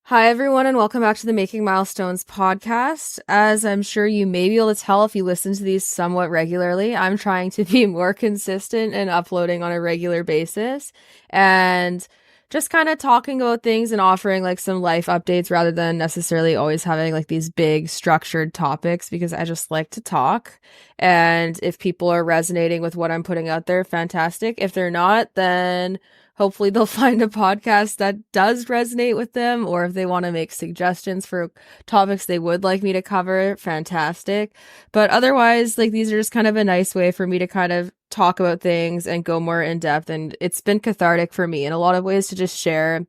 Hi, everyone, and welcome back to the Making Milestones podcast. As I'm sure you may be able to tell if you listen to these somewhat regularly, I'm trying to be more consistent and uploading on a regular basis and just kind of talking about things and offering like some life updates rather than necessarily always having like these big structured topics because I just like to talk. And if people are resonating with what I'm putting out there, fantastic. If they're not, then hopefully they'll find a podcast that does resonate with them, or if they want to make suggestions for topics they would like me to cover, fantastic. But otherwise, like these are just kind of a nice way for me to kind of talk about things and go more in depth. And it's been cathartic for me in a lot of ways to just share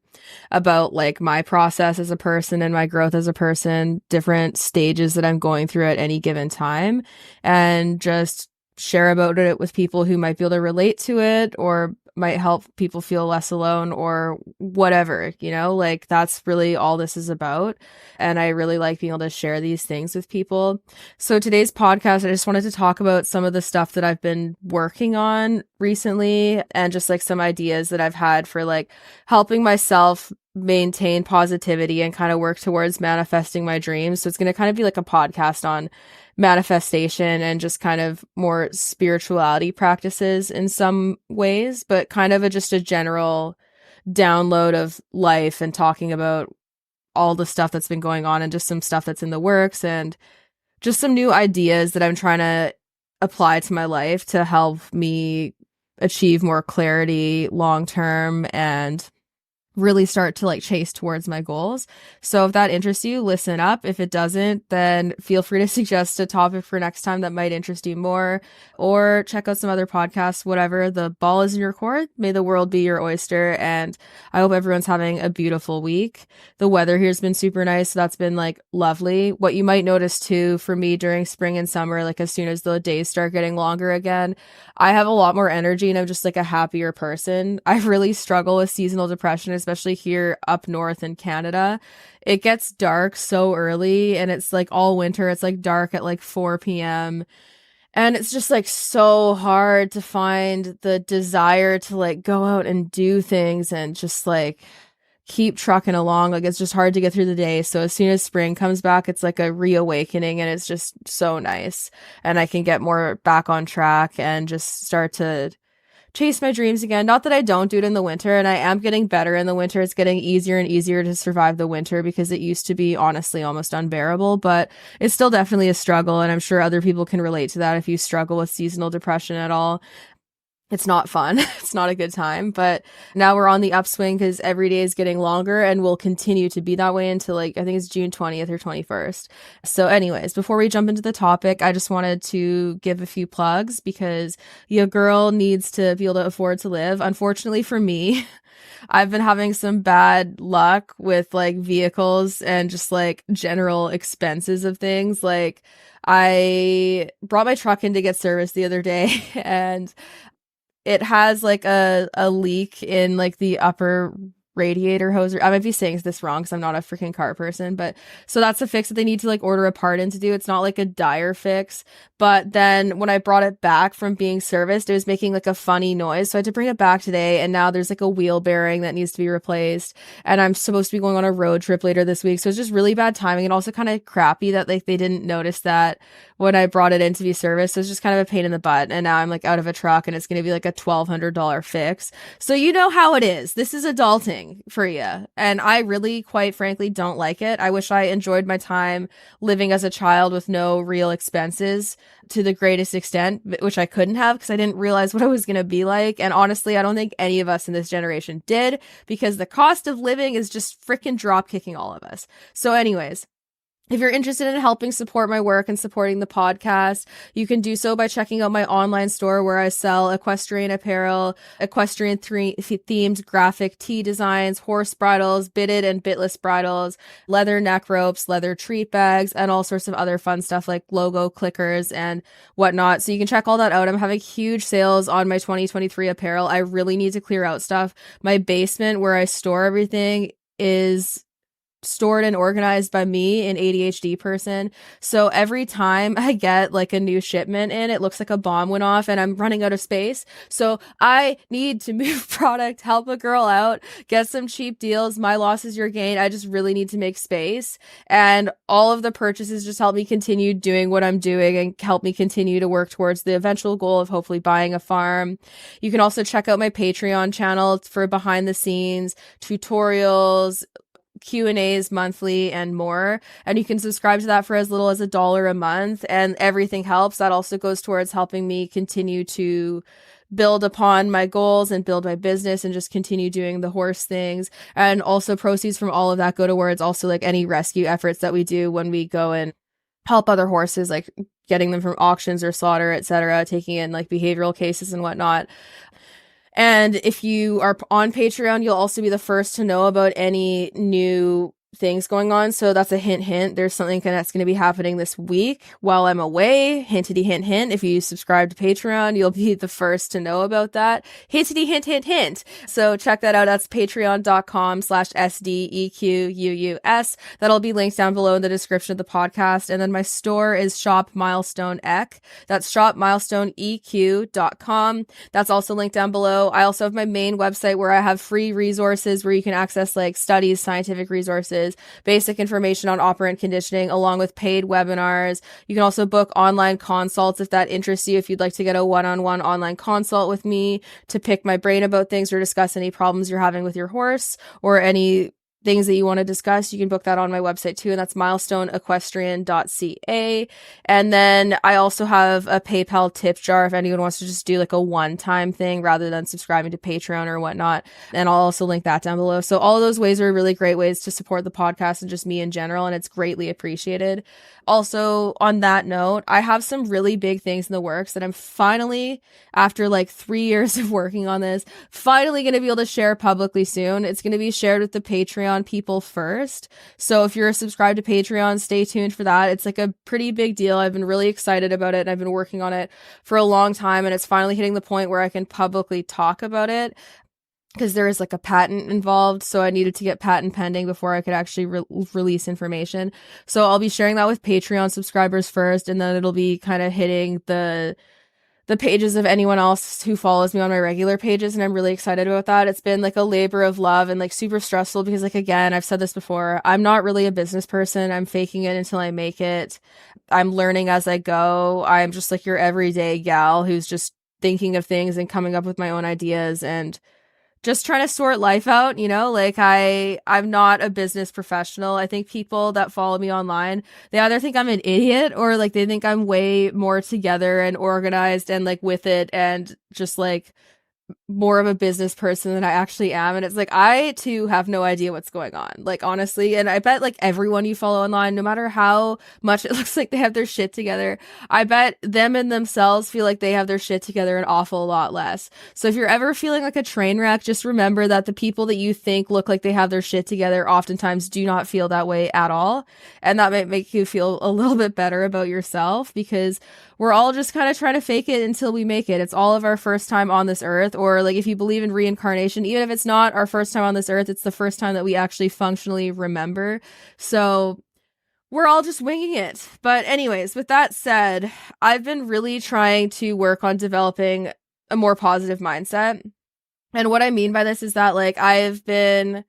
about like my process as a person and my growth as a person, different stages that I'm going through at any given time, and just share about it with people who might be able to relate to it or might help people feel less alone or whatever, like that's really all this is about. And I really like being able to share these things with people. So today's podcast, I just wanted to talk about some of the stuff that I've been working on recently and just like some ideas that I've had for like helping myself maintain positivity and kind of work towards manifesting my dreams. So it's going to kind of be like a podcast on manifestation and just kind of more spirituality practices in some ways, but kind of just a general download of life and talking about all the stuff that's been going on and just some stuff that's in the works and just some new ideas that I'm trying to apply to my life to help me achieve more clarity long term and really start to like chase towards my goals. So if that interests you, listen up. If it doesn't, then feel free to suggest a topic for next time that might interest you more, or check out some other podcasts, whatever. The ball is in your court. May the world be your oyster. And I hope everyone's having a beautiful week. The weather here has been super nice. So that's been like lovely. What you might notice too for me during spring and summer, like as soon as the days start getting longer again, I have a lot more energy and I'm just like a happier person. I really struggle with seasonal depression, especially here up north in Canada. It gets dark so early and it's like all winter. It's like dark at like 4 p.m. And it's just like so hard to find the desire to like go out and do things and just like keep trucking along. Like it's just hard to get through the day. So as soon as spring comes back, it's like a reawakening and it's just so nice. And I can get more back on track and just start to chase my dreams again. Not that I don't do it in the winter, and I am getting better in the winter. It's getting easier and easier to survive the winter because it used to be honestly almost unbearable, but it's still definitely a struggle. And I'm sure other people can relate to that if you struggle with seasonal depression at all. It's not fun. It's not a good time, but now we're on the upswing because every day is getting longer and will continue to be that way until like, I think it's June 20th or 21st. So anyways, before we jump into the topic, I just wanted to give a few plugs because your girl needs to be able to afford to live. Unfortunately for me, I've been having some bad luck with like vehicles and just like general expenses of things. Like I brought my truck in to get serviced the other day and it has like a leak in like the upper radiator hose. I might be saying this wrong because I'm not a freaking car person, but so that's a fix that they need to like order a part in to do. It's not like a dire fix, but then when I brought it back from being serviced, it was making like a funny noise. So I had to bring it back today, and now there's like a wheel bearing that needs to be replaced. And I'm supposed to be going on a road trip later this week, so it's just really bad timing and also kind of crappy that like they didn't notice that when I brought it in to be serviced. So it's just kind of a pain in the butt. And now I'm like out of a truck, and it's going to be like a $1,200 fix. So you know how it is. This is adulting for you. And I really, quite frankly, don't like it. I wish I enjoyed my time living as a child with no real expenses to the greatest extent, which I couldn't have because I didn't realize what it was going to be like. And honestly, I don't think any of us in this generation did because the cost of living is just freaking drop kicking all of us. So anyways, if you're interested in helping support my work and supporting the podcast, you can do so by checking out my online store where I sell equestrian apparel, equestrian themed graphic tee designs, horse bridles, bitted and bitless bridles, leather neck ropes, leather treat bags, and all sorts of other fun stuff like logo clickers and whatnot. So you can check all that out. I'm having huge sales on my 2023 apparel. I really need to clear out stuff. My basement where I store everything is stored and organized by me, an ADHD person. So every time I get like a new shipment in, it looks like a bomb went off and I'm running out of space. So I need to move product, help a girl out, get some cheap deals. My loss is your gain. I just really need to make space. And all of the purchases just help me continue doing what I'm doing and help me continue to work towards the eventual goal of hopefully buying a farm. You can also check out my Patreon channel for behind the scenes tutorials, Q&As monthly and more, and you can subscribe to that for as little as $1 a month, and everything helps. That also goes towards helping me continue to build upon my goals and build my business and just continue doing the horse things. And also proceeds from all of that go towards also like any rescue efforts that we do when we go and help other horses, like getting them from auctions or slaughter, etc., taking in like behavioral cases and whatnot. And if you are on Patreon, you'll also be the first to know about any new things going on. So that's a hint. There's something that's going to be happening this week while I'm away. Hintity hint. If you subscribe to Patreon, you'll be the first to know about that. Hintity hint. So check that out. That's patreon.com/SDEQUUS. That'll be linked down below in the description of the podcast. And then my store is Shop Milestone EQ. That's shopmilestoneeq.com. That's also linked down below. I also have my main website where I have free resources where you can access like studies, scientific resources, basic information on operant conditioning, along with paid webinars. You can also book online consults if that interests you. If you'd like to get a one-on-one online consult with me to pick my brain about things or discuss any problems you're having with your horse or any things that you want to discuss, you can book that on my website too, and that's milestoneequestrian.ca. And then I also have a PayPal tip jar if anyone wants to just do like a one-time thing rather than subscribing to Patreon or whatnot. And I'll also link that down below. So all of those ways are really great ways to support the podcast and just me in general, and it's greatly appreciated. Also, on that note, I have some really big things in the works that I'm finally, after like 3 years of working on this, finally going to be able to share publicly soon. It's going to be shared with the Patreon people first. So if you're subscribed to Patreon, stay tuned for that. It's like a pretty big deal. I've been really excited about it, and I've been working on it for a long time, and it's finally hitting the point where I can publicly talk about it, because there is like a patent involved. So I needed to get patent pending before I could actually release information. So I'll be sharing that with Patreon subscribers first, and then it'll be kind of hitting the pages of anyone else who follows me on my regular pages. And I'm really excited about that. It's been like a labor of love and like super stressful because, like, again, I've said this before, I'm not really a business person. I'm faking it until I make it. I'm learning as I go. I'm just like your everyday gal who's just thinking of things and coming up with my own ideas and just trying to sort life out, you know, like I'm not a business professional. I think people that follow me online, they either think I'm an idiot or like they think I'm way more together and organized and like with it and just like more of a business person than I actually am. And it's like, I too have no idea what's going on, like, honestly. And I bet like everyone you follow online, no matter how much it looks like they have their shit together, I bet them and themselves feel like they have their shit together an awful lot less. So if you're ever feeling like a train wreck, just remember that the people that you think look like they have their shit together oftentimes do not feel that way at all. And that might make you feel a little bit better about yourself, because we're all just kind of trying to fake it until we make it. It's all of our first time on this earth, or like if you believe in reincarnation, even if it's not our first time on this earth, it's the first time that we actually functionally remember. So we're all just winging it. But anyways, with that said, I've been really trying to work on developing a more positive mindset. And what I mean by this is that like I've been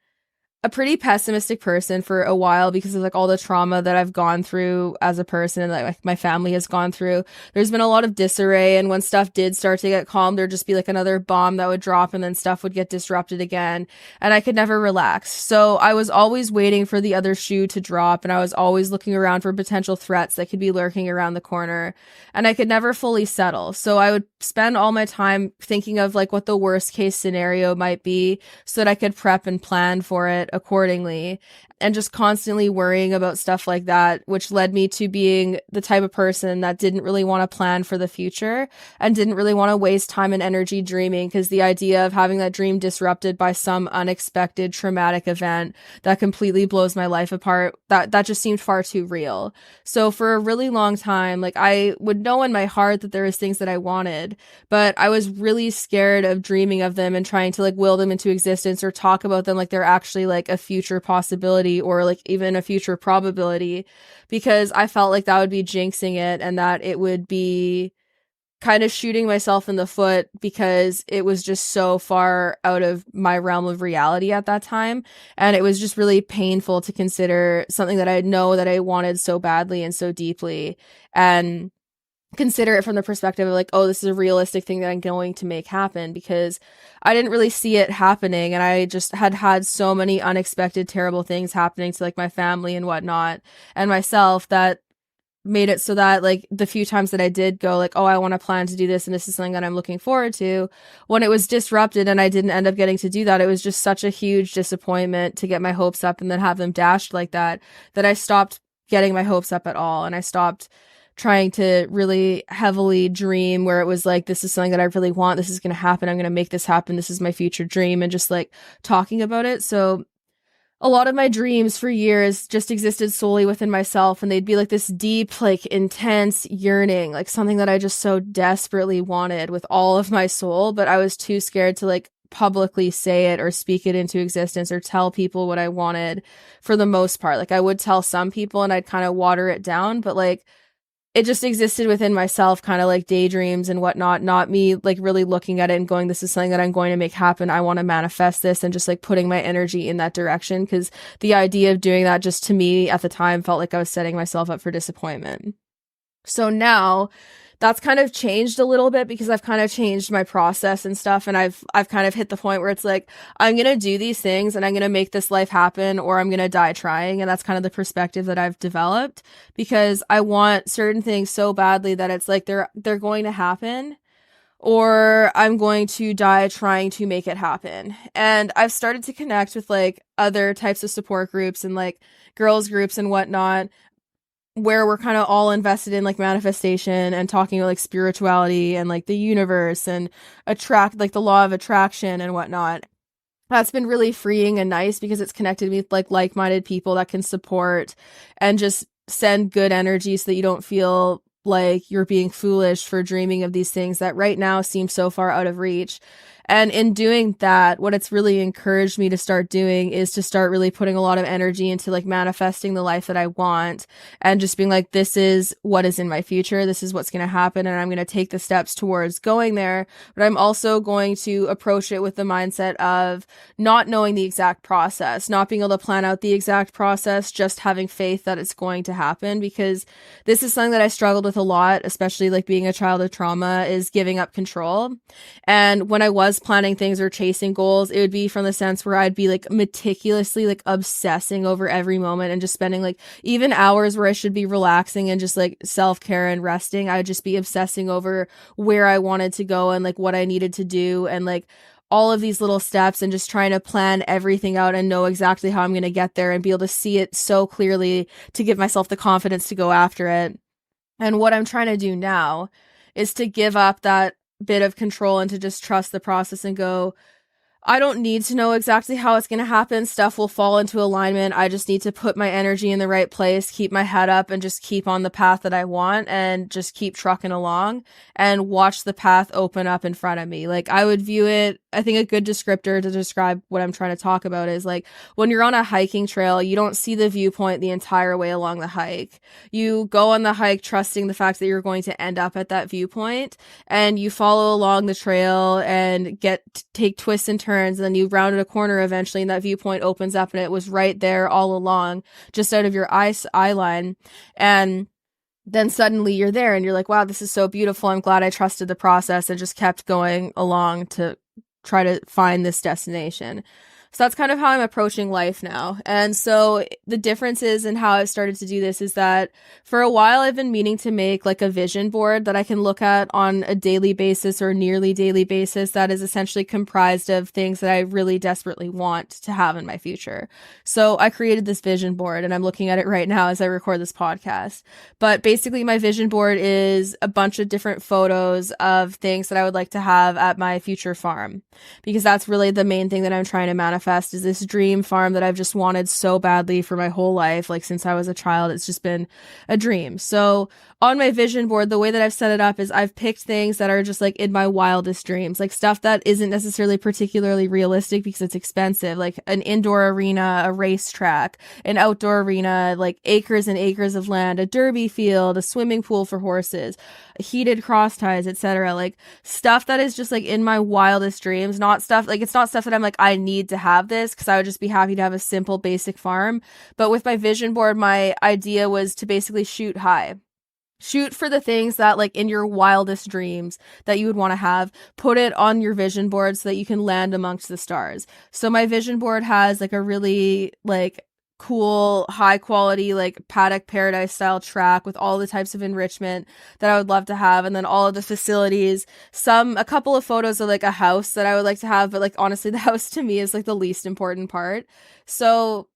a pretty pessimistic person for a while because of like all the trauma that I've gone through as a person and like my family has gone through. There's been a lot of disarray, and when stuff did start to get calm, there'd just be like another bomb that would drop and then stuff would get disrupted again, and I could never relax. So I was always waiting for the other shoe to drop, and I was always looking around for potential threats that could be lurking around the corner, and I could never fully settle. So I would spend all my time thinking of like what the worst case scenario might be so that I could prep and plan for it accordingly, and just constantly worrying about stuff like that, which led me to being the type of person that didn't really want to plan for the future and didn't really want to waste time and energy dreaming, because the idea of having that dream disrupted by some unexpected traumatic event that completely blows my life apart, that just seemed far too real. So for a really long time, like I would know in my heart that there was things that I wanted, but I was really scared of dreaming of them and trying to like will them into existence or talk about them like they're actually like like a future possibility or like even a future probability, because I felt like that would be jinxing it and that it would be kind of shooting myself in the foot because it was just so far out of my realm of reality at that time. And it was just really painful to consider something that I know that I wanted so badly and so deeply, and consider it from the perspective of like, oh, this is a realistic thing that I'm going to make happen, because I didn't really see it happening. And I just had so many unexpected, terrible things happening to like my family and whatnot and myself that made it so that like the few times that I did go like, oh, I want to plan to do this and this is something that I'm looking forward to, when it was disrupted and I didn't end up getting to do that, it was just such a huge disappointment to get my hopes up and then have them dashed like that, that I stopped getting my hopes up at all. And I stopped trying to really heavily dream where it was like, this is something that I really want. This is going to happen. I'm going to make this happen. This is my future dream. And just like talking about it. So a lot of my dreams for years just existed solely within myself, and they'd be like this deep, like intense yearning, like something that I just so desperately wanted with all of my soul, but I was too scared to like publicly say it or speak it into existence or tell people what I wanted for the most part. Like I would tell some people and I'd kind of water it down, but like it just existed within myself, kind of like daydreams and whatnot, not me like really looking at it and going, this is something that I'm going to make happen. I want to manifest this, and just like putting my energy in that direction. Because the idea of doing that just to me at the time felt like I was setting myself up for disappointment. So now that's kind of changed a little bit because I've kind of changed my process and stuff. And I've kind of hit the point where it's like, I'm going to do these things and I'm going to make this life happen, or I'm going to die trying. And that's kind of the perspective that I've developed, because I want certain things so badly that it's like they're going to happen, or I'm going to die trying to make it happen. And I've started to connect with like other types of support groups and like girls groups and whatnot, where we're kind of all invested in like manifestation and talking about like spirituality and like the universe and attract, like the law of attraction and whatnot. That's been really freeing and nice because it's connected me with like-minded people that can support and just send good energy so that you don't feel like you're being foolish for dreaming of these things that right now seem so far out of reach. And in doing that, what it's really encouraged me to start doing is to start really putting a lot of energy into like manifesting the life that I want, and just being like, this is what is in my future. This is what's going to happen. And I'm going to take the steps towards going there. But I'm also going to approach it with the mindset of not knowing the exact process, not being able to plan out the exact process, just having faith that it's going to happen. Because this is something that I struggled with a lot, especially like being a child of trauma, is giving up control. And when I was planning things or chasing goals, it would be from the sense where I'd be like meticulously like obsessing over every moment and just spending like even hours where I should be relaxing and just like self-care and resting. I would just be obsessing over where I wanted to go and like what I needed to do and like all of these little steps, and just trying to plan everything out and know exactly how I'm going to get there and be able to see it so clearly to give myself the confidence to go after it. And what I'm trying to do now is to give up that bit of control and to just trust the process and go, I don't need to know exactly how it's going to happen. Stuff will fall into alignment. I just need to put my energy in the right place, keep my head up, and just keep on the path that I want, and just keep trucking along and watch the path open up in front of me. Like I would view it, I think a good descriptor to describe what I'm trying to talk about is like when you're on a hiking trail, you don't see the viewpoint the entire way along the hike. You go on the hike trusting the fact that you're going to end up at that viewpoint, and you follow along the trail and take twists and turns, and then you rounded a corner eventually and that viewpoint opens up and it was right there all along, just out of your eye line. And then suddenly you're there and you're like, wow, this is so beautiful. I'm glad I trusted the process and just kept going along to try to find this destination. So that's kind of how I'm approaching life now. And so the differences in how I've started to do this is that for a while I've been meaning to make like a vision board that I can look at on a daily basis or nearly daily basis that is essentially comprised of things that I really desperately want to have in my future. So I created this vision board and I'm looking at it right now as I record this podcast. But basically my vision board is a bunch of different photos of things that I would like to have at my future farm, because that's really the main thing that I'm trying to manifest manifest is this dream farm that I've just wanted so badly for my whole life. Like since I was a child, it's just been a dream. So on my vision board, the way that I've set it up is I've picked things that are just like in my wildest dreams, like stuff that isn't necessarily particularly realistic because it's expensive, like an indoor arena, a racetrack, an outdoor arena, like acres and acres of land, a derby field, a swimming pool for horses, heated cross ties, etc. Like stuff that is just like in my wildest dreams, not stuff like it's not stuff that I'm like, I need to have this, because I would just be happy to have a simple basic farm. But with my vision board, my idea was to basically shoot high. Shoot for the things that, like, in your wildest dreams that you would want to have. Put it on your vision board so that you can land amongst the stars. So my vision board has like a really like cool, high quality, like paddock paradise style track with all the types of enrichment that I would love to have, and then all of the facilities, a couple of photos of like a house that I would like to have, but like honestly the house to me is like the least important part. So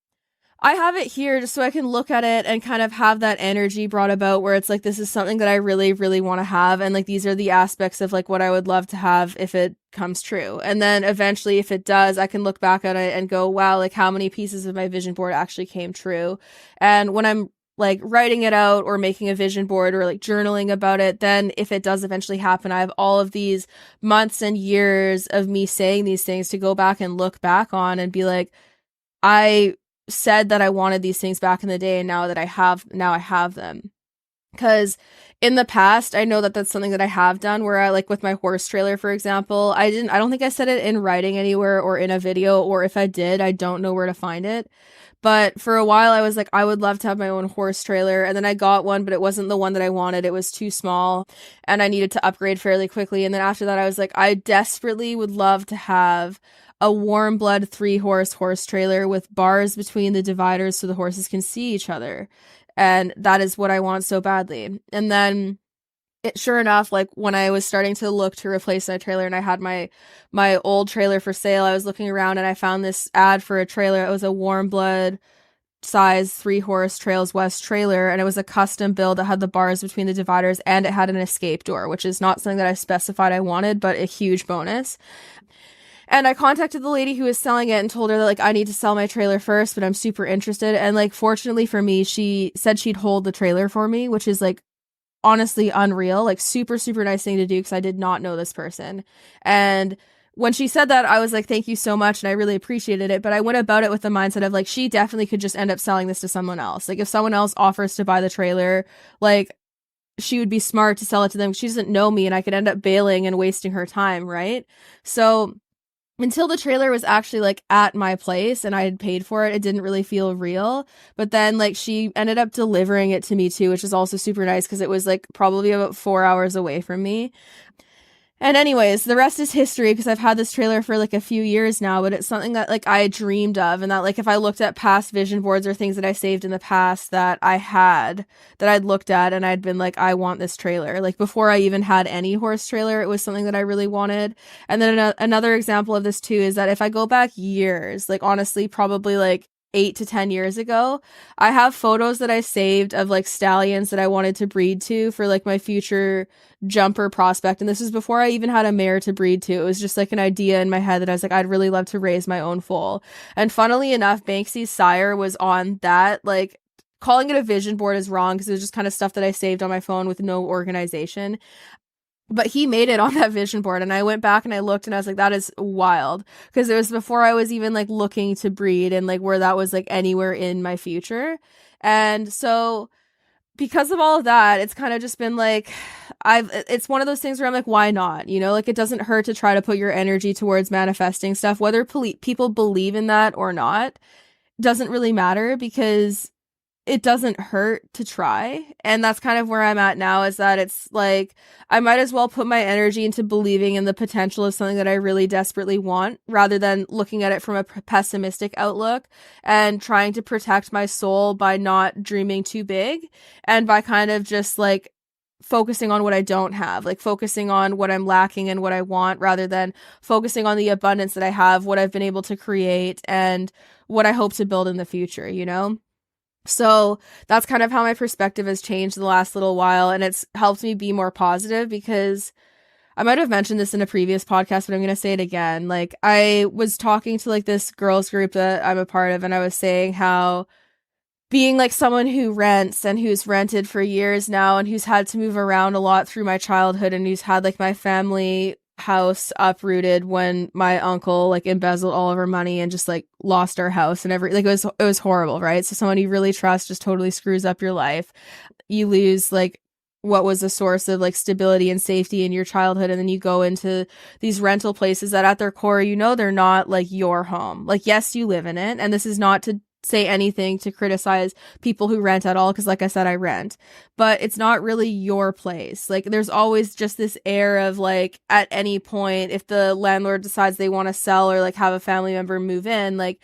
I have it here just so I can look at it and kind of have that energy brought about where it's like, this is something that I really, really want to have. And like, these are the aspects of like what I would love to have if it comes true. And then eventually, if it does, I can look back at it and go, wow, like how many pieces of my vision board actually came true. And when I'm like writing it out or making a vision board or like journaling about it, then if it does eventually happen, I have all of these months and years of me saying these things to go back and look back on and be like, I said that I wanted these things back in the day, and now I have them. Because in the past, I know that that's something that I have done where I, like with my horse trailer, for example, I don't think I said it in writing anywhere or in a video, or if I did, I don't know where to find it. But for a while I was like, I would love to have my own horse trailer. And then I got one, but it wasn't the one that I wanted. It was too small and I needed to upgrade fairly quickly. And then after that, I was like, I desperately would love to have a warm blood 3-horse trailer with bars between the dividers so the horses can see each other. And that is what I want so badly. And then sure enough, like when I was starting to look to replace my trailer and I had my old trailer for sale, I was looking around and I found this ad for a trailer. It was a warm blood size 3-horse Trails West trailer, and it was a custom build that had the bars between the dividers and it had an escape door, which is not something that I specified I wanted, but a huge bonus. And I contacted the lady who was selling it and told her that, like, I need to sell my trailer first, but I'm super interested. And, like, fortunately for me, she said she'd hold the trailer for me, which is, like, honestly unreal. Like, super, super nice thing to do because I did not know this person. And when she said that, I was like, thank you so much. And I really appreciated it. But I went about it with the mindset of, like, she definitely could just end up selling this to someone else. Like, if someone else offers to buy the trailer, like, she would be smart to sell it to them. She doesn't know me and I could end up bailing and wasting her time, right? So until the trailer was actually like at my place and I had paid for it, it didn't really feel real. But then like she ended up delivering it to me too, which is also super nice because it was like probably about 4 hours away from me. And anyways, the rest is history because I've had this trailer for like a few years now, but it's something that like I dreamed of, and that like if I looked at past vision boards or things that I saved in the past that I had, that I'd looked at and I'd been like, I want this trailer. Like before I even had any horse trailer, it was something that I really wanted. And then another example of this too is that if I go back years, like honestly, probably like 8 to 10 years ago, I have photos that I saved of like stallions that I wanted to breed to for like my future jumper prospect. And this was before I even had a mare to breed to. It was just like an idea in my head that I was like, I'd really love to raise my own foal. And funnily enough, Banksy's sire was on that. Like, calling it a vision board is wrong because it was just kind of stuff that I saved on my phone with no organization. But he made it on that vision board, and I went back and I looked and I was like, that is wild, because it was before I was even like looking to breed and like where that was like anywhere in my future. And so because of all of that, it's kind of just been like, it's one of those things where I'm like, why not? You know, like it doesn't hurt to try to put your energy towards manifesting stuff, whether people believe in that or not, doesn't really matter, because it doesn't hurt to try. And that's kind of where I'm at now, is that it's like, I might as well put my energy into believing in the potential of something that I really desperately want, rather than looking at it from a pessimistic outlook and trying to protect my soul by not dreaming too big and by kind of just like focusing on what I don't have, like focusing on what I'm lacking and what I want, rather than focusing on the abundance that I have, what I've been able to create, and what I hope to build in the future, you know? So that's kind of how my perspective has changed the last little while, and it's helped me be more positive, because I might have mentioned this in a previous podcast, but I'm going to say it again. Like, I was talking to like this girls group that I'm a part of, and I was saying how being like someone who rents and who's rented for years now and who's had to move around a lot through my childhood and who's had like my family house uprooted when my uncle like embezzled all of our money and just like lost our house and like it was horrible, right? So someone you really trust just totally screws up your life. You lose like what was a source of like stability and safety in your childhood, and then you go into these rental places that at their core, you know, they're not like your home. Like, yes, you live in it, and this is not to say anything to criticize people who rent at all, because like I said, I rent, but it's not really your place. Like, there's always just this air of like, at any point, if the landlord decides they want to sell or like have a family member move in, like,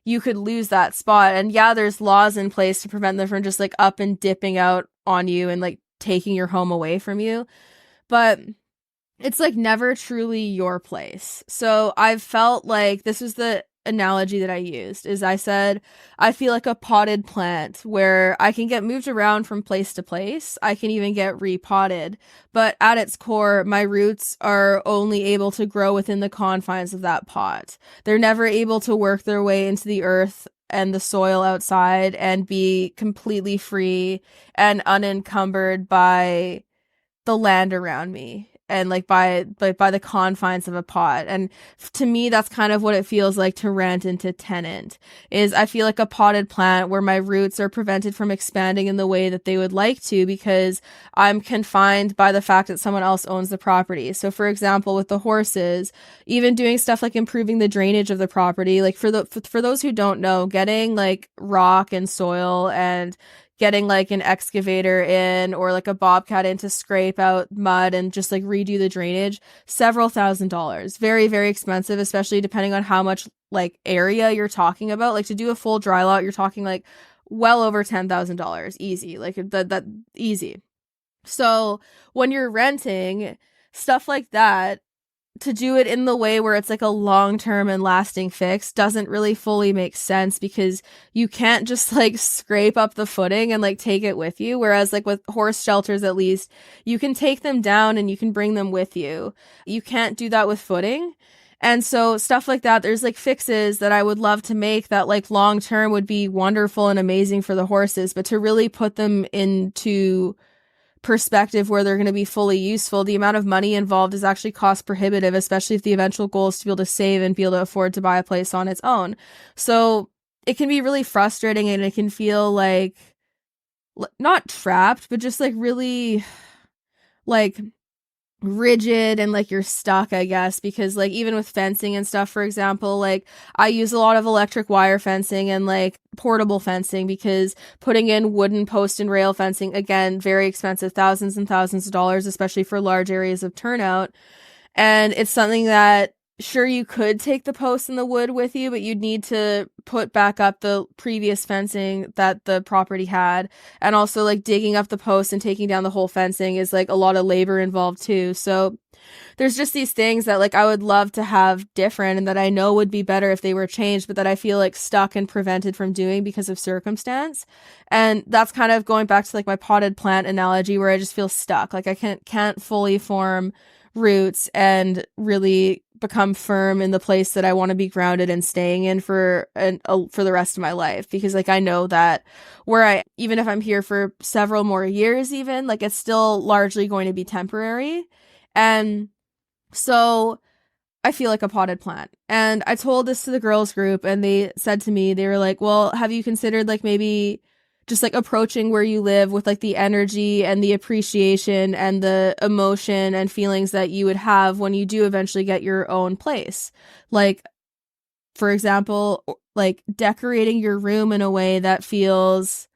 you could lose that spot. And yeah, there's laws in place to prevent them from just like up and dipping out on you and like taking your home away from you, but it's like never truly your place. So I've felt like this was the analogy that I used, is I said, I feel like a potted plant where I can get moved around from place to place. I can even get repotted, but at its core, my roots are only able to grow within the confines of that pot. They're never able to work their way into the earth and the soil outside and be completely free and unencumbered by the land around me and like by the confines of a pot. And to me, that's kind of what it feels like to rent and to tenant. Is I feel like a potted plant where my roots are prevented from expanding in the way that they would like to, because I'm confined by the fact that someone else owns the property. So for example, with the horses, even doing stuff like improving the drainage of the property, like for those who don't know, getting like rock and soil and getting like an excavator in or like a bobcat in to scrape out mud and just like redo the drainage, several $1,000s. Very, very expensive, especially depending on how much like area you're talking about. Like to do a full dry lot, you're talking like well over $10,000 easy, like that easy. So when you're renting stuff like that, to do it in the way where it's like a long-term and lasting fix doesn't really fully make sense, because you can't just like scrape up the footing and like take it with you. Whereas like with horse shelters, at least you can take them down and you can bring them with you. You can't do that with footing. And so stuff like that, there's like fixes that I would love to make that like long-term would be wonderful and amazing for the horses, but to really put them into perspective where they're going to be fully useful, the amount of money involved is actually cost prohibitive, especially if the eventual goal is to be able to save and be able to afford to buy a place on its own. So it can be really frustrating, and it can feel like not trapped, but just like really like rigid and like you're stuck, I guess, because like even with fencing and stuff, for example, like I use a lot of electric wire fencing and like portable fencing, because putting in wooden post and rail fencing, again, very expensive, thousands and thousands of dollars, especially for large areas of turnout. And it's something that sure, you could take the posts and the wood with you, but you'd need to put back up the previous fencing that the property had. And also like digging up the posts and taking down the whole fencing is like a lot of labor involved too. So there's just these things that like I would love to have different and that I know would be better if they were changed, but that I feel like stuck and prevented from doing because of circumstance. And that's kind of going back to like my potted plant analogy, where I just feel stuck. Like I can't fully form roots and really become firm in the place that I want to be grounded and staying in for the rest of my life, because like I know that even if I'm here for several more years, even like it's still largely going to be temporary. And so I feel like a potted plant. And I told this to the girls group, and they said to me, they were like, well, have you considered like maybe just like approaching where you live with like the energy and the appreciation and the emotion and feelings that you would have when you do eventually get your own place? Like, for example, like decorating your room in a way that feels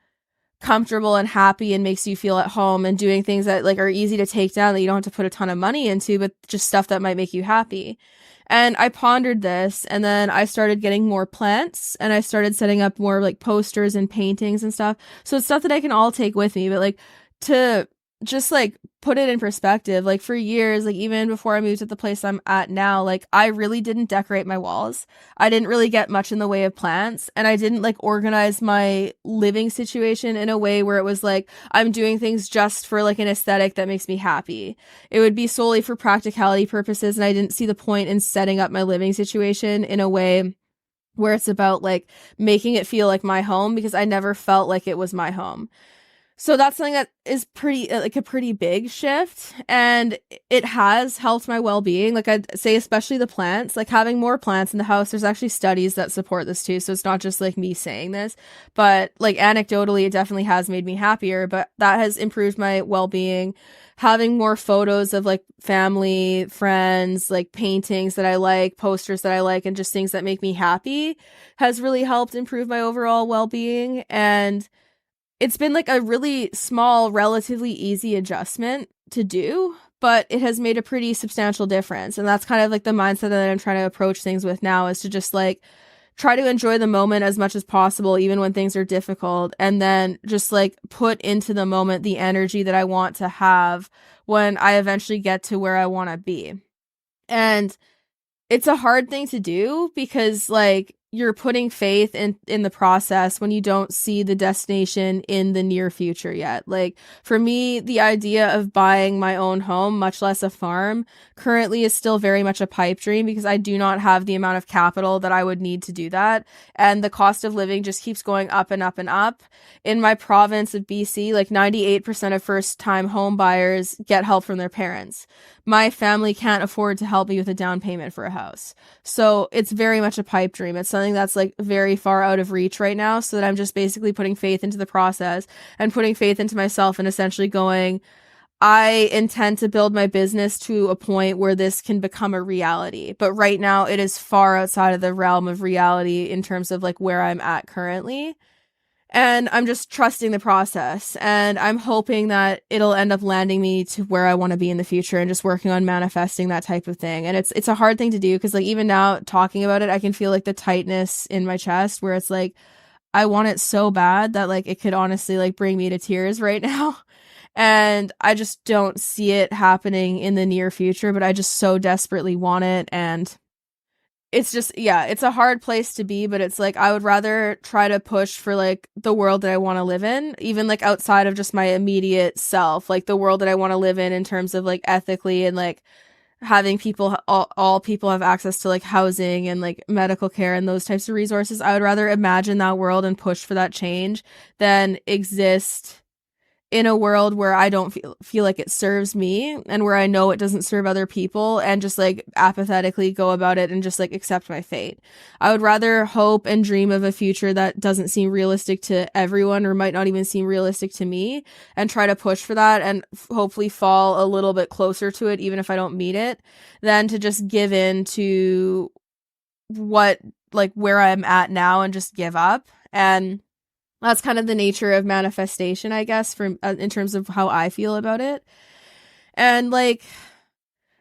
comfortable and happy and makes you feel at home, and doing things that like are easy to take down that you don't have to put a ton of money into, but just stuff that might make you happy. And I pondered this, and then I started getting more plants, and I started setting up more like posters and paintings and stuff. So it's stuff that I can all take with me, but like to just like put it in perspective, like for years, like even before I moved to the place I'm at now, like I really didn't decorate my walls. I didn't really get much in the way of plants, and I didn't like organize my living situation in a way where it was like I'm doing things just for like an aesthetic that makes me happy. It would be solely for practicality purposes, and I didn't see the point in setting up my living situation in a way where it's about like making it feel like my home, because I never felt like it was my home. So that's something that is pretty like a pretty big shift, and it has helped my well-being. Like I'd say especially the plants, like having more plants in the house. There's actually studies that support this too, so it's not just like me saying this, but like anecdotally it definitely has made me happier, but that has improved my well-being. Having more photos of like family, friends, like paintings that I like, posters that I like, and just things that make me happy has really helped improve my overall well-being. And it's been like a really small, relatively easy adjustment to do, but it has made a pretty substantial difference. And that's kind of like the mindset that I'm trying to approach things with now, is to just like try to enjoy the moment as much as possible, even when things are difficult. And then just like put into the moment the energy that I want to have when I eventually get to where I want to be. And it's a hard thing to do because like you're putting faith in the process when you don't see the destination in the near future yet. Like for me, the idea of buying my own home, much less a farm, currently is still very much a pipe dream, because I do not have the amount of capital that I would need to do that. And the cost of living just keeps going up and up and up. In my province of BC, like 98% of first time home buyers get help from their parents. My family can't afford to help me with a down payment for a house. So it's very much a pipe dream. It's something that's like very far out of reach right now. So that I'm just basically putting faith into the process and putting faith into myself, and essentially going, I intend to build my business to a point where this can become a reality. But right now it is far outside of the realm of reality in terms of like where I'm at currently. And I'm just trusting the process, and I'm hoping that it'll end up landing me to where I want to be in the future, and just working on manifesting that type of thing. And it's a hard thing to do, because like even now talking about it, I can feel like the tightness in my chest, where it's like I want it so bad that like it could honestly like bring me to tears right now. And I just don't see it happening in the near future, but I just so desperately want it. And it's just, yeah, it's a hard place to be, but it's like I would rather try to push for like the world that I want to live in, even like outside of just my immediate self, like the world that I want to live in terms of like ethically, and like having people, all people have access to like housing and like medical care and those types of resources. I would rather imagine that world and push for that change than exist in a world where I don't feel like it serves me, and where I know it doesn't serve other people, and just like apathetically go about it and just like accept my fate. I would rather hope and dream of a future that doesn't seem realistic to everyone, or might not even seem realistic to me, and try to push for that, and hopefully fall a little bit closer to it even if I don't meet it, than to just give in to what like where I'm at now and just give up. And that's kind of the nature of manifestation, I guess, from in terms of how I feel about it. And like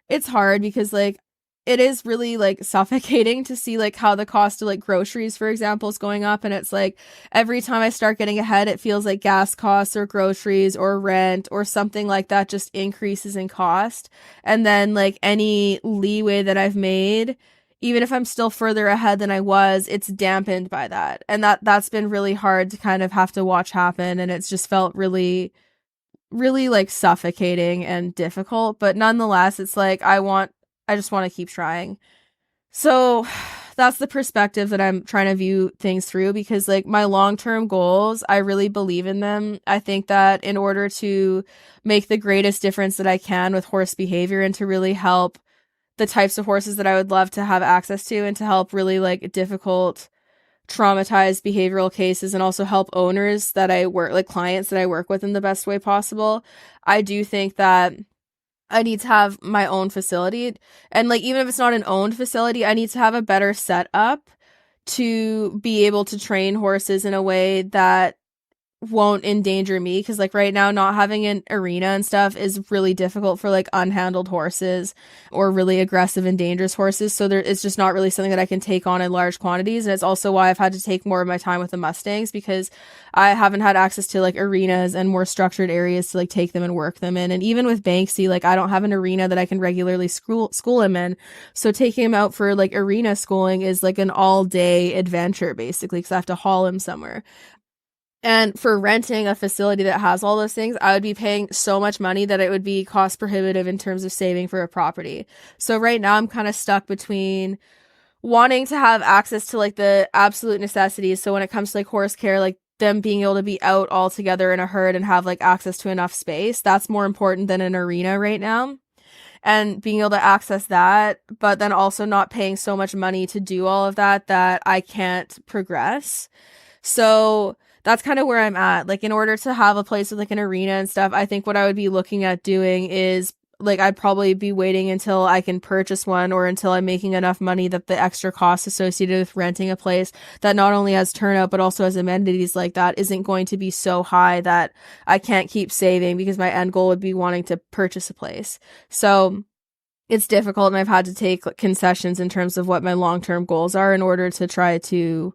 it's hard because like it is really like suffocating to see like how the cost of like groceries, for example, is going up. And it's like every time I start getting ahead, it feels like gas costs or groceries or rent or something like that just increases in cost. And then like any leeway that I've made, even if I'm still further ahead than I was, it's dampened by that. And that's been really hard to kind of have to watch happen. And it's just felt really, really like suffocating and difficult. But nonetheless, it's like I just want to keep trying. So that's the perspective that I'm trying to view things through, because like my long-term goals, I really believe in them. I think that in order to make the greatest difference that I can with horse behavior, and to really help the types of horses that I would love to have access to, and to help really like difficult, traumatized behavioral cases, and also help owners that I work, like clients that I work with, in the best way possible, I do think that I need to have my own facility. And like even if it's not an owned facility, I need to have a better setup to be able to train horses in a way that won't endanger me, because like right now not having an arena and stuff is really difficult for like unhandled horses or really aggressive and dangerous horses, so it's just not really something that I can take on in large quantities. And it's also why I've had to take more of my time with the Mustangs, because I haven't had access to like arenas and more structured areas to like take them and work them in. And even with Banksy, like I don't have an arena that I can regularly school him in, so taking him out for like arena schooling is like an all day adventure basically, because I have to haul him somewhere. And for renting a facility that has all those things, I would be paying so much money that it would be cost prohibitive in terms of saving for a property. So right now I'm kind of stuck between wanting to have access to like the absolute necessities. So when it comes to like horse care, like them being able to be out all together in a herd and have like access to enough space, that's more important than an arena right now. And being able to access that, but then also not paying so much money to do all of that that I can't progress. So that's kind of where I'm at. Like, in order to have a place with like an arena and stuff, I think what I would be looking at doing is like I'd probably be waiting until I can purchase one, or until I'm making enough money that the extra costs associated with renting a place that not only has turnout but also has amenities like that isn't going to be so high that I can't keep saving, because my end goal would be wanting to purchase a place. So it's difficult, and I've had to take concessions in terms of what my long-term goals are in order to try to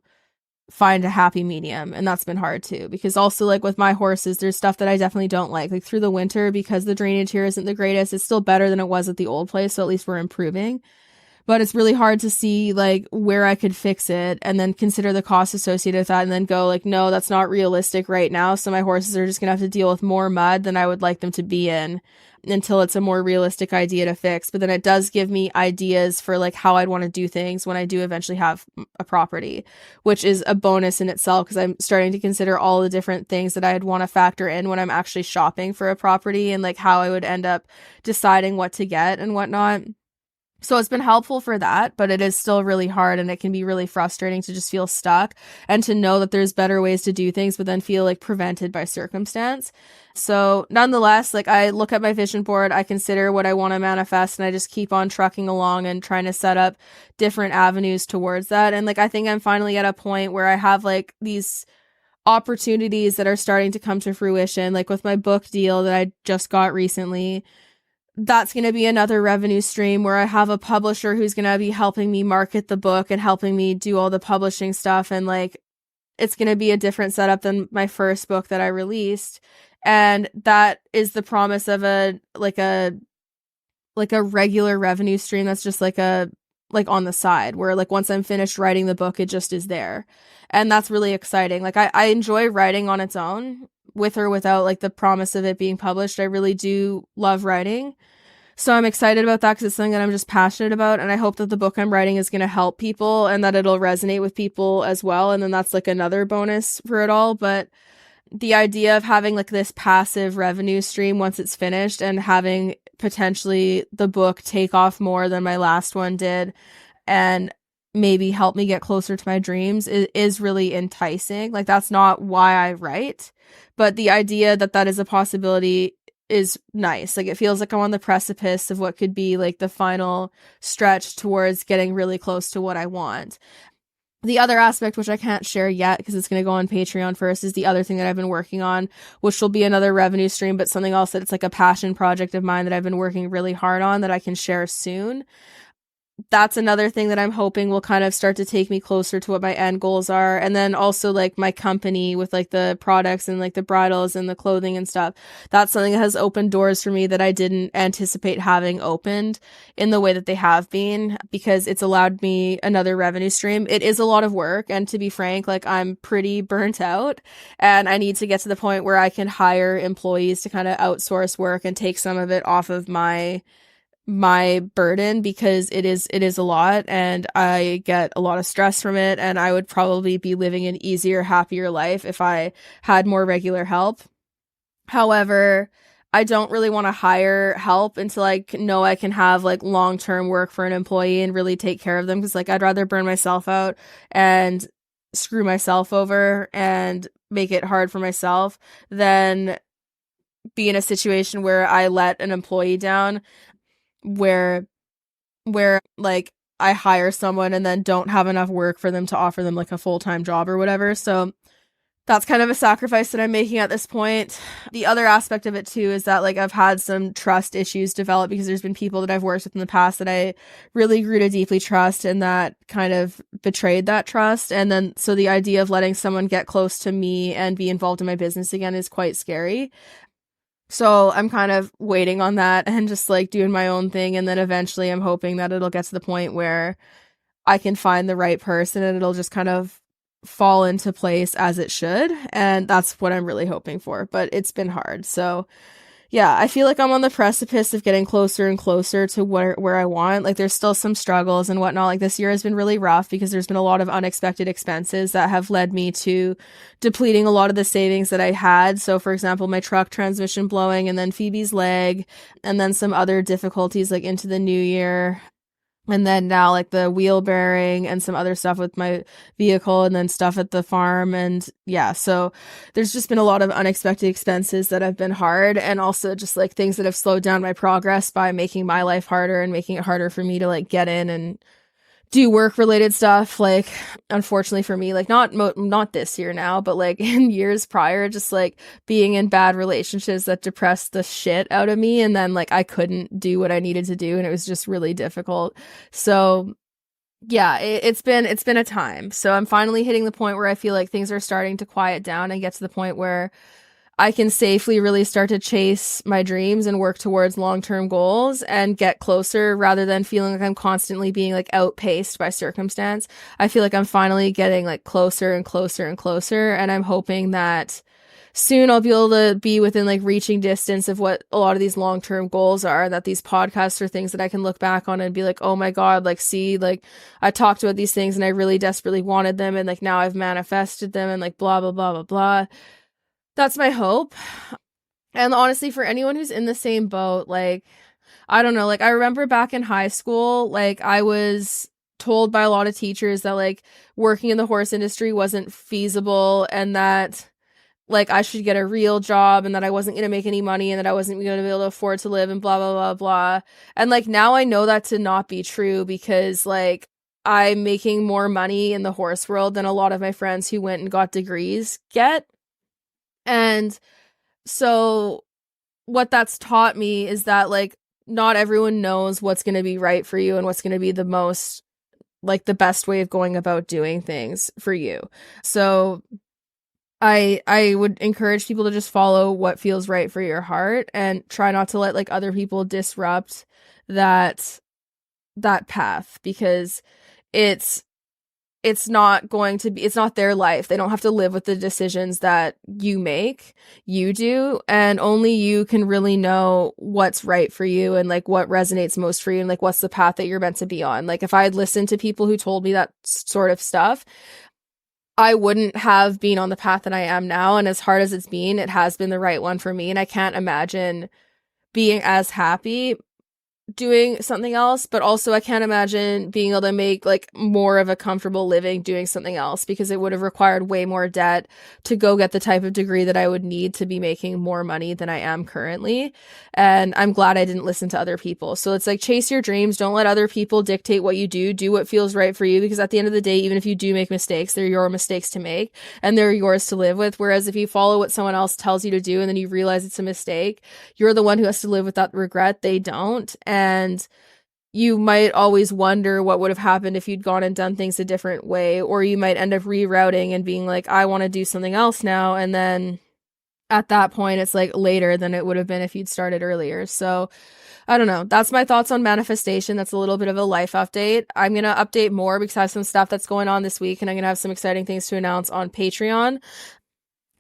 find a happy medium. And that's been hard too, because also like with my horses, there's stuff that I definitely don't like through the winter, because the drainage here isn't the greatest. It's still better than it was at the old place, so at least we're improving, but it's really hard to see like where I could fix it and then consider the costs associated with that, and then go like, no, that's not realistic right now, so my horses are just gonna have to deal with more mud than I would like them to be in until it's a more realistic idea to fix. But then it does give me ideas for like how I'd want to do things when I do eventually have a property, which is a bonus in itself, because I'm starting to consider all the different things that I'd want to factor in when I'm actually shopping for a property, and like how I would end up deciding what to get and whatnot. So it's been helpful for that, but it is still really hard, and it can be really frustrating to just feel stuck and to know that there's better ways to do things, but then feel like prevented by circumstance. So nonetheless, like I look at my vision board, I consider what I want to manifest, and I just keep on trucking along and trying to set up different avenues towards that. And like I think I'm finally at a point where I have like these opportunities that are starting to come to fruition, like with my book deal that I just got recently. That's going to be another revenue stream where I have a publisher who's going to be helping me market the book and helping me do all the publishing stuff. And like, it's going to be a different setup than my first book that I released. And that is the promise of a regular revenue stream that's just like on the side, where like once I'm finished writing the book, it just is there. And that's really exciting. Like I enjoy writing on its own, with or without like the promise of it being published. I really do love writing. So I'm excited about that, because it's something that I'm just passionate about, and I hope that the book I'm writing is going to help people and that it'll resonate with people as well. And then that's like another bonus for it all. But the idea of having like this passive revenue stream once it's finished, and having potentially the book take off more than my last one did, and maybe help me get closer to my dreams, is really enticing. Like that's not why I write, but the idea that that is a possibility is nice. Like it feels like I'm on the precipice of what could be like the final stretch towards getting really close to what I want. The other aspect, which I can't share yet because it's going to go on Patreon first, is the other thing that I've been working on, which will be another revenue stream, but something else that it's like a passion project of mine that I've been working really hard on that I can share soon. That's another thing that I'm hoping will kind of start to take me closer to what my end goals are. And then also like my company with like the products and like the bridles and the clothing and stuff. That's something that has opened doors for me that I didn't anticipate having opened in the way that they have been, because it's allowed me another revenue stream. It is a lot of work. And to be frank, like I'm pretty burnt out, and I need to get to the point where I can hire employees to kind of outsource work and take some of it off of my burden, because it is a lot, and I get a lot of stress from it, and I would probably be living an easier, happier life if I had more regular help. However, I don't really want to hire help until I know I can have like long-term work for an employee and really take care of them, because like I'd rather burn myself out and screw myself over and make it hard for myself than be in a situation where I let an employee down, where like I hire someone and then don't have enough work for them to offer them like a full-time job or whatever. So that's kind of a sacrifice that I'm making at this point. The other aspect of it too is that like I've had some trust issues develop because there's been people that I've worked with in the past that I really grew to deeply trust and that kind of betrayed that trust. And then so the idea of letting someone get close to me and be involved in my business again is quite scary. So I'm kind of waiting on that and just like doing my own thing. And then eventually I'm hoping that it'll get to the point where I can find the right person and it'll just kind of fall into place as it should. And that's what I'm really hoping for. But it's been hard. So yeah, I feel like I'm on the precipice of getting closer and closer to where I want. Like there's still some struggles and whatnot. Like this year has been really rough because there's been a lot of unexpected expenses that have led me to depleting a lot of the savings that I had. So for example, my truck transmission blowing and then Phoebe's leg and then some other difficulties like into the new year. And then now like the wheel bearing and some other stuff with my vehicle and then stuff at the farm. And yeah, so there's just been a lot of unexpected expenses that have been hard and also just like things that have slowed down my progress by making my life harder and making it harder for me to like get in and do work related stuff. Like unfortunately for me, like not this year now, but like in years prior, just like being in bad relationships that depressed the shit out of me. And then like I couldn't do what I needed to do. And it was just really difficult. So yeah, it's been a time. So I'm finally hitting the point where I feel like things are starting to quiet down and get to the point where I can safely really start to chase my dreams and work towards long-term goals and get closer rather than feeling like I'm constantly being like outpaced by circumstance. I feel like I'm finally getting like closer and closer and closer. And I'm hoping that soon I'll be able to be within like reaching distance of what a lot of these long-term goals are, that these podcasts are things that I can look back on and be like, oh my God, like, see, like I talked about these things and I really desperately wanted them. And like, now I've manifested them and like, blah, blah, blah, blah, blah. That's my hope. And honestly, for anyone who's in the same boat, like, I don't know, like, I remember back in high school, like, I was told by a lot of teachers that, like, working in the horse industry wasn't feasible and that, like, I should get a real job and that I wasn't going to make any money and that I wasn't going to be able to afford to live and blah, blah, blah, blah. And, like, now I know that to not be true because, like, I'm making more money in the horse world than a lot of my friends who went and got degrees get. And so what that's taught me is that like not everyone knows what's going to be right for you and what's going to be the most like the best way of going about doing things for you. So I would encourage people to just follow what feels right for your heart and try not to let like other people disrupt that path because it's not going to be, it's not their life. They don't have to live with the decisions that you make. You do. And only you can really know what's right for you and like what resonates most for you and like what's the path that you're meant to be on. Like if I had listened to people who told me that sort of stuff, I wouldn't have been on the path that I am now. And as hard as it's been, it has been the right one for me. And I can't imagine being as happy doing something else, but also I can't imagine being able to make like more of a comfortable living doing something else because it would have required way more debt to go get the type of degree that I would need to be making more money than I am currently. And I'm glad I didn't listen to other people. So it's like chase your dreams. Don't let other people dictate what you do. Do what feels right for you because at the end of the day, even if you do make mistakes, they're your mistakes to make and they're yours to live with. Whereas if you follow what someone else tells you to do and then you realize it's a mistake, you're the one who has to live with that regret. They don't. And you might always wonder what would have happened if you'd gone and done things a different way, or you might end up rerouting and being like, I want to do something else now. And then at that point, it's like later than it would have been if you'd started earlier. So I don't know. That's my thoughts on manifestation. That's a little bit of a life update. I'm going to update more because I have some stuff that's going on this week and I'm going to have some exciting things to announce on Patreon.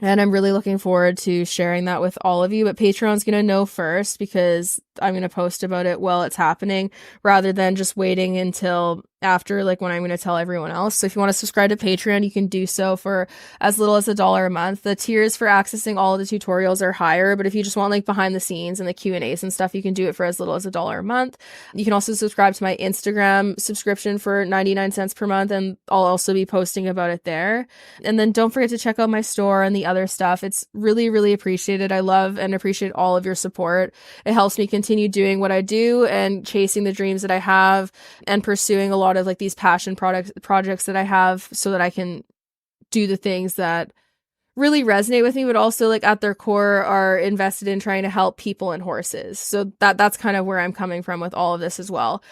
And I'm really looking forward to sharing that with all of you. But Patreon's going to know first because I'm going to post about it while it's happening rather than just waiting until after, like when I'm going to tell everyone else. So if you want to subscribe to Patreon, you can do so for as little as $1 a month. The tiers for accessing all of the tutorials are higher, but if you just want like behind the scenes and the Q&As and stuff, you can do it for as little as $1 a month. You can also subscribe to my Instagram subscription for 99 cents per month, and I'll also be posting about it there. And then don't forget to check out my store and the other stuff. It's really, really appreciated. I love and appreciate all of your support. It helps me continue doing what I do and chasing the dreams that I have and pursuing a lot of like these passion projects that I have so that I can do the things that really resonate with me, but also like at their core are invested in trying to help people and horses. So that's kind of where I'm coming from with all of this as well.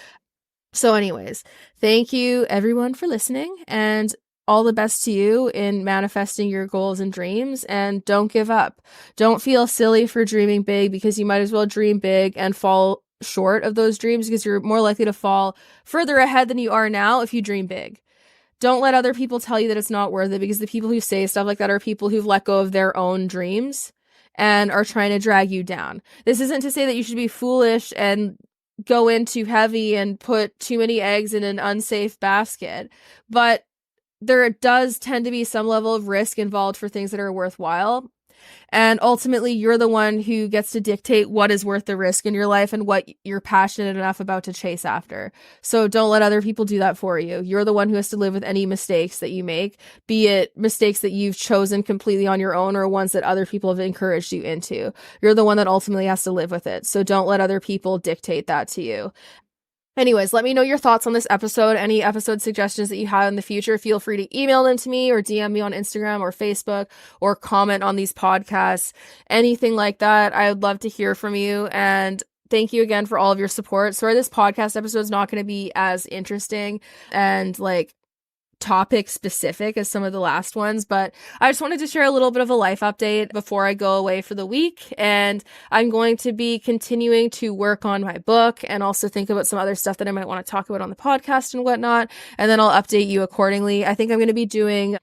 So anyways, thank you everyone for listening, and all the best to you in manifesting your goals and dreams, and don't give up. Don't feel silly for dreaming big, because you might as well dream big and fall short of those dreams, because you're more likely to fall further ahead than you are now if you dream big. Don't let other people tell you that it's not worth it, because the people who say stuff like that are people who've let go of their own dreams and are trying to drag you down. This isn't to say that you should be foolish and go in too heavy and put too many eggs in an unsafe basket, but there does tend to be some level of risk involved for things that are worthwhile. And ultimately, you're the one who gets to dictate what is worth the risk in your life and what you're passionate enough about to chase after. So don't let other people do that for you. You're the one who has to live with any mistakes that you make, be it mistakes that you've chosen completely on your own or ones that other people have encouraged you into. You're the one that ultimately has to live with it. So don't let other people dictate that to you. Anyways, let me know your thoughts on this episode. Any episode suggestions that you have in the future, feel free to email them to me or DM me on Instagram or Facebook, or comment on these podcasts. Anything like that, I would love to hear from you. And thank you again for all of your support. Sorry, this podcast episode is not going to be as interesting and like topic specific as some of the last ones, but I just wanted to share a little bit of a life update before I go away for the week. And I'm going to be continuing to work on my book and also think about some other stuff that I might want to talk about on the podcast and whatnot. And then I'll update you accordingly. I think I'm going to be doing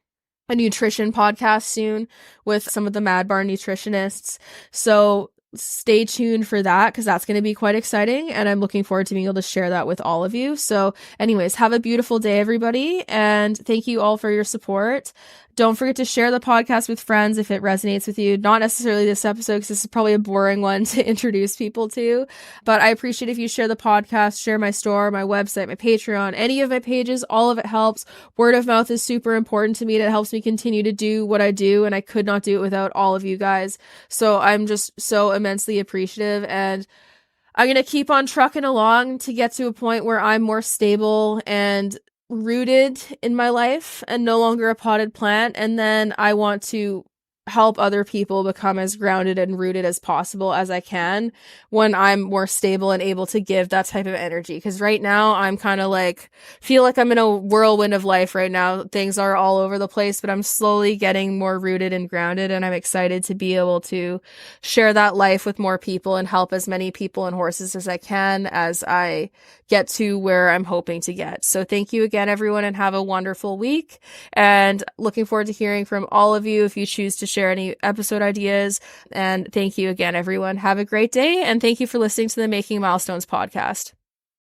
a nutrition podcast soon with some of the Mad Bar nutritionists. So stay tuned for that, because that's going to be quite exciting, and I'm looking forward to being able to share that with all of you. So anyways, have a beautiful day, everybody, and thank you all for your support. Don't forget to share the podcast with friends if it resonates with you. Not necessarily this episode, because this is probably a boring one to introduce people to, but I appreciate if you share the podcast, share my store, my website, my Patreon, any of my pages. All of it helps. Word of mouth is super important to me, and it helps me continue to do what I do, and I could not do it without all of you guys. So I'm just so immensely appreciative, and I'm going to keep on trucking along to get to a point where I'm more stable and rooted in my life and no longer a potted plant. And then I want to help other people become as grounded and rooted as possible as I can when I'm more stable and able to give that type of energy. Because right now I'm kind of like, feel like I'm in a whirlwind of life right now. Things are all over the place, but I'm slowly getting more rooted and grounded, and I'm excited to be able to share that life with more people and help as many people and horses as I can as I get to where I'm hoping to get. So thank you again, everyone, and have a wonderful week. And looking forward to hearing from all of you if you choose to share any episode ideas. And thank you again, everyone. Have a great day. And thank you for listening to the Making Milestones podcast.